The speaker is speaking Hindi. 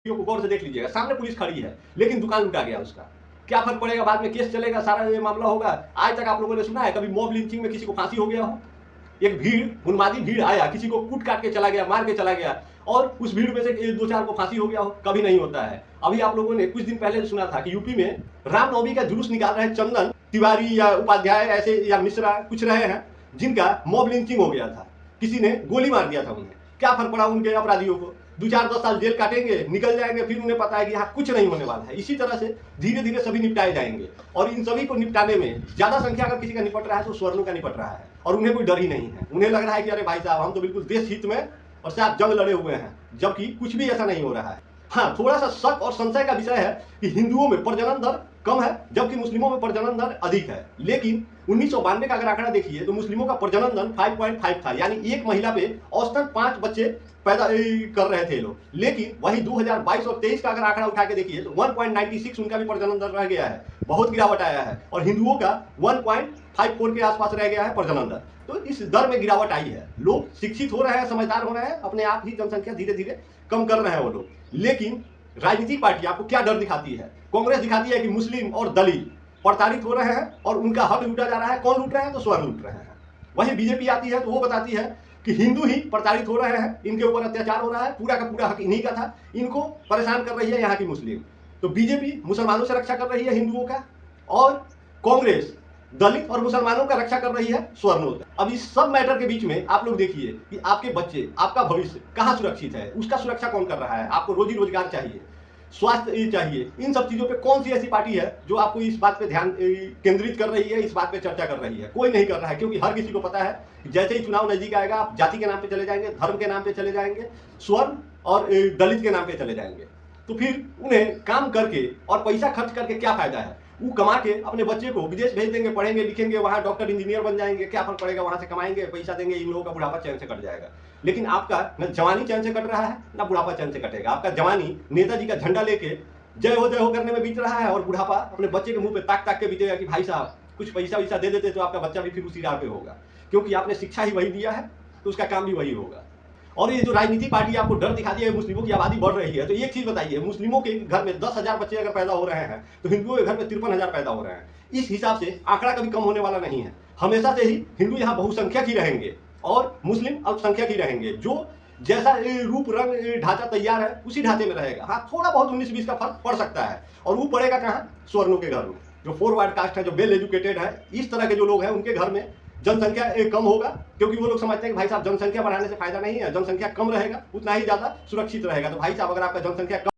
को गौर से देख लीजिएगा, सामने पुलिस खड़ी है लेकिन दुकान लुटा गया उसका। क्या फर्क पड़ेगा, बाद में केस चलेगा, सारा ये मामला होगा। आज तक आप लोगों ने सुना है कभी मॉब लिंचिंग में किसी को फांसी हो गया हो? एक भीड़, उन्मादी भीड़ आया, किसी को कूट काट के चला गया, मार के चला गया और उस भीड़ में से दो चार को फांसी हो गया हो? कभी नहीं होता है। अभी आप लोगों ने कुछ दिन पहले सुना था कि यूपी में रामनवमी का जुलूस निकाल रहे हैं चंदन तिवारी या उपाध्याय ऐसे या मिश्रा कुछ रहे हैं, जिनका मॉब लिंचिंग हो गया था, किसी ने गोली मार दिया था उन्हें। क्या फर्क पड़ा उनके अपराधियों को? 2-4-10 साल जेल काटेंगे, निकल जाएंगे, फिर उन्हें पता है कि यहाँ कुछ नहीं होने वाला है। इसी तरह से धीरे धीरे सभी निपटाए जाएंगे और इन सभी को निपटाने में ज्यादा संख्या अगर किसी का निपट रहा है तो स्वर्णों का निपट रहा है और उन्हें कोई डर ही नहीं है। उन्हें लग रहा है कि अरे भाई साहब हम तो बिल्कुल देश हित में और साथ जंग लड़े हुए हैं, जबकि कुछ भी ऐसा नहीं हो रहा है। हाँ, थोड़ा सा शक और संशय का विषय है कि हिंदुओं में प्रजनन दर कम है जबकि मुस्लिमों में प्रजनन दर अधिक है। लेकिन 1992 का अगर आंकड़ा देखिए तो मुस्लिमों का प्रजनन दर 5.5 था, यानी एक महिला पे औसतन 5 बच्चे पैदा कर रहे थे लोग। लेकिन वही 2022 और 23 का अगर आंकड़ा उठा के देखिए तो 1.96 उनका भी प्रजनन दर रह गया है, बहुत गिरावट आया है। और हिंदुओं का 1.54 के आसपास रह गया है प्रजनन दर। तो इस दर में गिरावट आई है। लोग शिक्षित हो रहे हैं, समझदार हो रहे हैं, अपने आप ही जनसंख्या धीरे धीरे कम कर रहे हैं वो लोग। लेकिन राजनीतिक पार्टी आपको क्या डर दिखाती है? कांग्रेस दिखाती है कि मुस्लिम और दलित प्रताड़ित हो रहे हैं और उनका हक लूटा जा रहा है। कौन लूट रहे हैं? तो स्वर्ण लूट रहे हैं। वही बीजेपी आती है तो वो बताती है कि हिंदू ही प्रताड़ित हो रहे हैं, इनके ऊपर अत्याचार हो रहा है, पूरा का पूरा हक इन्हीं का था, इनको परेशान कर रही है यहाँ की मुस्लिम। तो बीजेपी मुसलमानों से रक्षा कर रही है हिंदुओं का और कांग्रेस दलित और मुसलमानों का रक्षा कर रही है स्वर्णों का। अब इस सब मैटर के बीच में आप लोग देखिए कि आपके बच्चे, आपका भविष्य कहाँ सुरक्षित है, उसका सुरक्षा कौन कर रहा है? आपको रोजी रोजगार चाहिए, स्वास्थ्य चाहिए, इन सब चीजों पे कौन सी ऐसी पार्टी है जो आपको इस बात पे ध्यान केंद्रित कर रही है, इस बात पे चर्चा कर रही है? कोई नहीं कर रहा है, क्योंकि हर किसी को पता है कि जैसे ही चुनाव नजदीक आएगा आप जाति के नाम पे चले जाएंगे, धर्म के नाम पे चले जाएंगे, स्वर्ण और दलित के नाम पे चले जाएंगे। तो फिर उन्हें काम करके और पैसा खर्च करके क्या फायदा है? वो कमा के अपने बच्चे को विदेश भेज देंगे, पढ़ेंगे लिखेंगे, वहां डॉक्टर इंजीनियर बन जाएंगे, क्या फर्क पड़ेगा? वहां से कमाएंगे, पैसा देंगे, इन लोगों का बुढ़ापा चैन से कट जाएगा। लेकिन आपका न जवानी चैन से कट रहा है ना बुढ़ापा चैन से कटेगा। आपका जवानी नेताजी का झंडा लेके जय हो करने में बीत रहा है और बुढ़ापा अपने बच्चे के मुंह पे ताक ताक के बीतेगा कि भाई साहब कुछ पैसा वैसा दे देते तो आपका बच्चा भी फिर उसी राह पे होगा, क्योंकि आपने शिक्षा ही वही दिया है तो उसका काम भी वही होगा। और ये जो राजनीति पार्टी आपको डर दिखाती है मुस्लिमों की आबादी बढ़ रही है, तो एक चीज बताइए, मुस्लिमों के घर में 10,000 बच्चे अगर पैदा हो रहे हैं तो हिंदुओं के घर में 53,000 पैदा हो रहे हैं। इस हिसाब से आंकड़ा कभी कम होने वाला नहीं है। हमेशा से ही हिंदू यहाँ बहुसंख्यक ही रहेंगे और मुस्लिम अल्पसंख्यक ही रहेंगे। जो जैसा रूप रंग ढांचा तैयार है उसी ढांचे में रहेगा। हाँ, थोड़ा बहुत 19-20 का फर्क पड़ सकता है और वो पड़ेगा कहाँ? स्वर्णों के घर में, जो फॉरवर्ड कास्ट है, जो वेल एजुकेटेड है, इस तरह के जो लोग हैं उनके घर में जनसंख्या कम होगा, क्योंकि वो लोग समझते हैं कि भाई साहब जनसंख्या बढ़ाने से फायदा नहीं है, जनसंख्या कम रहेगा उतना ही ज्यादा सुरक्षित रहेगा। तो भाई साहब अगर आपका जनसंख्या